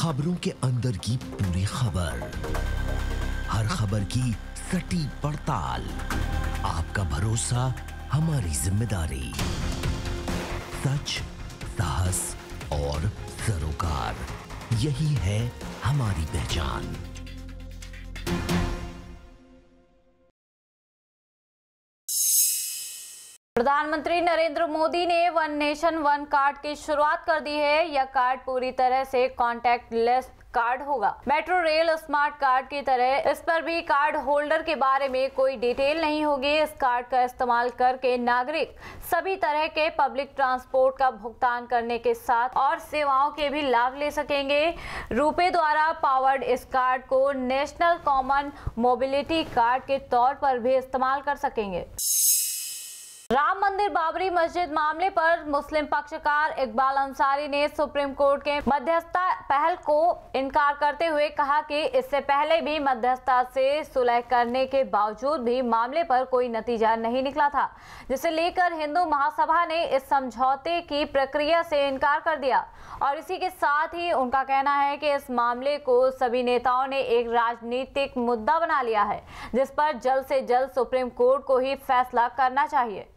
खबरों के अंदर की पूरी खबर, हर खबर की सटीक पड़ताल, आपका भरोसा हमारी जिम्मेदारी। सच, साहस और सरोकार, यही है हमारी पहचान। प्रधानमंत्री नरेंद्र मोदी ने वन नेशन वन कार्ड की शुरुआत कर दी है। यह कार्ड पूरी तरह से कॉन्टैक्टलेस कार्ड होगा। मेट्रो रेल स्मार्ट कार्ड की तरह इस पर भी कार्ड होल्डर के बारे में कोई डिटेल नहीं होगी। इस कार्ड का इस्तेमाल करके नागरिक सभी तरह के पब्लिक ट्रांसपोर्ट का भुगतान करने के साथ और सेवाओं के भी लाभ ले सकेंगे। रुपे द्वारा पावर्ड इस कार्ड को नेशनल कॉमन मोबिलिटी कार्ड के तौर पर भी इस्तेमाल कर सकेंगे। राम मंदिर बाबरी मस्जिद मामले पर मुस्लिम पक्षकार इकबाल अंसारी ने सुप्रीम कोर्ट के मध्यस्थता पहल को इनकार करते हुए कहा कि इससे पहले भी मध्यस्थता से सुलह करने के बावजूद भी मामले पर कोई नतीजा नहीं निकला था, जिसे लेकर हिंदू महासभा ने इस समझौते की प्रक्रिया से इनकार कर दिया। और इसी के साथ ही उनका कहना है कि इस मामले को सभी नेताओं ने एक राजनीतिक मुद्दा बना लिया है, जिस पर जल्द से जल्द सुप्रीम कोर्ट को ही फैसला करना चाहिए।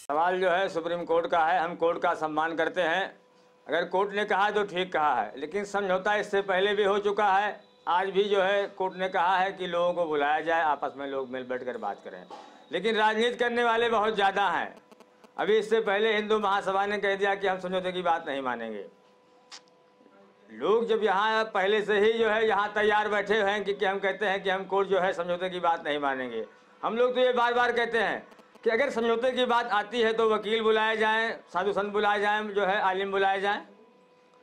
सवाल जो है सुप्रीम कोर्ट का है, हम कोर्ट का सम्मान करते हैं। अगर कोर्ट ने कहा तो ठीक कहा है, लेकिन समझौता इससे पहले भी हो चुका है। आज भी जो है कोर्ट ने कहा है कि लोगों को बुलाया जाए, आपस में लोग मिल बैठ कर बात करें, लेकिन राजनीति करने वाले बहुत ज़्यादा हैं। अभी इससे पहले हिंदू महासभा ने कह दिया कि हम समझौते की बात नहीं मानेंगे। लोग जब यहाँ पहले से ही जो है यहाँ तैयार बैठे हुए हैं कि हम कहते हैं कि हम कोर्ट जो है समझौते की बात नहीं मानेंगे। हम लोग तो ये बार बार कहते हैं कि अगर समझौते की बात आती है तो वकील बुलाए जाएं, साधु संत बुलाए जाएं, जो है आलिम बुलाए जाएं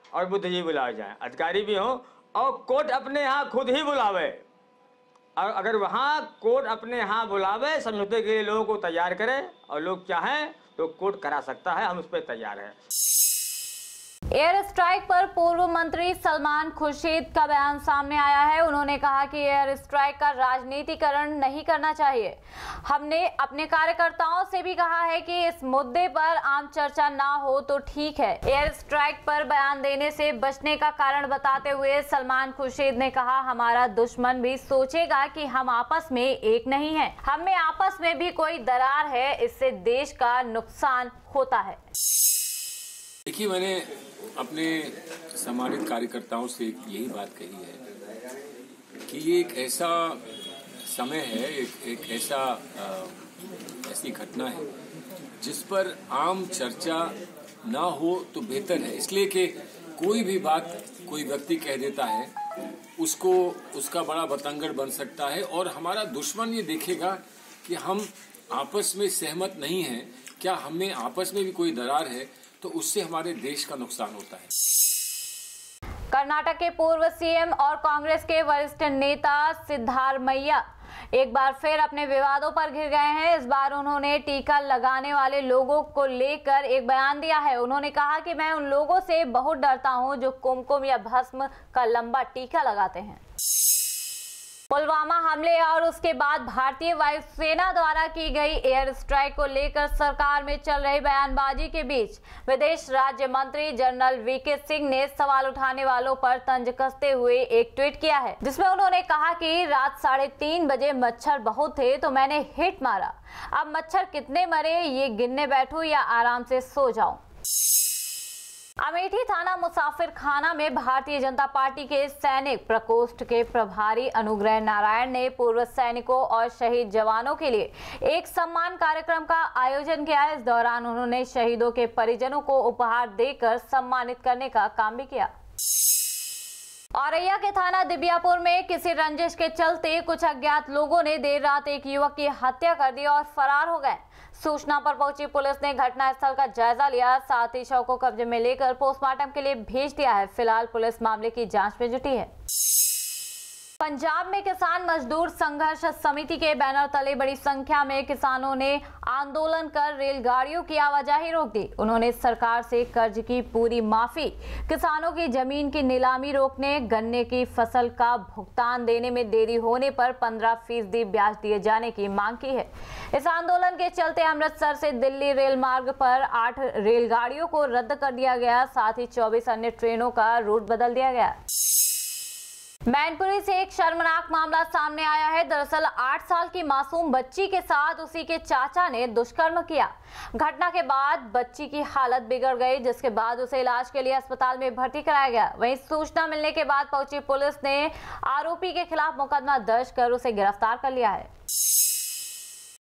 और बुद्धिजीवी बुलाए जाएं, अधिकारी भी हों, और कोर्ट अपने यहाँ खुद ही बुलावे। और अगर वहाँ कोर्ट अपने यहाँ बुलावे, समझौते के लिए लोगों को तैयार करे और लोग चाहें तो कोर्ट करा सकता है, हम उस पर तैयार हैं। एयर स्ट्राइक पर पूर्व मंत्री सलमान खुर्शीद का बयान सामने आया है। उन्होंने कहा कि एयर स्ट्राइक का राजनीतिकरण नहीं करना चाहिए। हमने अपने कार्यकर्ताओं से भी कहा है कि इस मुद्दे पर आम चर्चा ना हो तो ठीक है। एयर स्ट्राइक पर बयान देने से बचने का कारण बताते हुए सलमान खुर्शीद ने कहा, हमारा दुश्मन भी सोचेगा कि हम आपस में एक नहीं है, हम में आपस में भी कोई दरार है, इससे देश का नुकसान होता है। देखिए, मैंने अपने सम्मानित कार्यकर्ताओं से यही बात कही है कि ये एक ऐसा समय है, एक ऐसी घटना है जिस पर आम चर्चा ना हो तो बेहतर है। इसलिए कि कोई भी बात कोई व्यक्ति कह देता है, उसको उसका बड़ा बतंगड़ बन सकता है और हमारा दुश्मन ये देखेगा कि हम आपस में सहमत नहीं हैं, क्या हमें आपस में भी कोई दरार है, तो उससे हमारे देश का नुकसान होता है। कर्नाटक के पूर्व सीएम और कांग्रेस के वरिष्ठ नेता सिद्धारमैया एक बार फिर अपने विवादों पर घिर गए हैं। इस बार उन्होंने टीका लगाने वाले लोगों को लेकर एक बयान दिया है। उन्होंने कहा कि मैं उन लोगों से बहुत डरता हूं जो कुमकुम या भस्म का लंबा टीका लगाते हैं। पुलवामा हमले और उसके बाद भारतीय वायुसेना द्वारा की गई एयर स्ट्राइक को लेकर सरकार में चल रही बयानबाजी के बीच विदेश राज्य मंत्री जनरल वीके सिंह ने सवाल उठाने वालों पर तंज कसते हुए एक ट्वीट किया है, जिसमें उन्होंने कहा कि रात 3:30 बजे मच्छर बहुत थे तो मैंने हिट मारा। अब मच्छर कितने मरे ये गिनने बैठूं या आराम से सो जाऊं। अमेठी थाना मुसाफिर खाना में भारतीय जनता पार्टी के सैनिक प्रकोष्ठ के प्रभारी अनुग्रह नारायण ने पूर्व सैनिकों और शहीद जवानों के लिए एक सम्मान कार्यक्रम का आयोजन किया। इस दौरान उन्होंने शहीदों के परिजनों को उपहार देकर सम्मानित करने का काम भी किया। औरैया के थाना दिबियापुर में किसी रंजिश के चलते कुछ अज्ञात लोगों ने देर रात एक युवक की हत्या कर दी और फरार हो गए। सूचना पर पहुंची पुलिस ने घटनास्थल का जायजा लिया, साथ ही शव को कब्जे में लेकर पोस्टमार्टम के लिए भेज दिया है। फिलहाल पुलिस मामले की जांच में जुटी है। पंजाब में किसान मजदूर संघर्ष समिति के बैनर तले बड़ी संख्या में किसानों ने आंदोलन कर रेलगाड़ियों की आवाजाही रोक दी। उन्होंने सरकार से कर्ज की पूरी माफी, किसानों की जमीन की नीलामी रोकने, गन्ने की फसल का भुगतान देने में देरी होने पर 15% ब्याज दिए जाने की मांग की है। इस आंदोलन के चलते अमृतसर से दिल्ली रेल मार्ग पर 8 रेलगाड़ियों को रद्द कर दिया गया, साथ ही 24 अन्य ट्रेनों का रूट बदल दिया गया। मैनपुरी से एक शर्मनाक मामला सामने आया है। दरअसल 8 साल की मासूम बच्ची के साथ उसी के चाचा ने दुष्कर्म किया। घटना के बाद बच्ची की हालत बिगड़ गई, जिसके बाद उसे इलाज के लिए अस्पताल में भर्ती कराया गया। वहीं सूचना मिलने के बाद पहुंची पुलिस ने आरोपी के खिलाफ मुकदमा दर्ज कर उसे गिरफ्तार कर लिया है।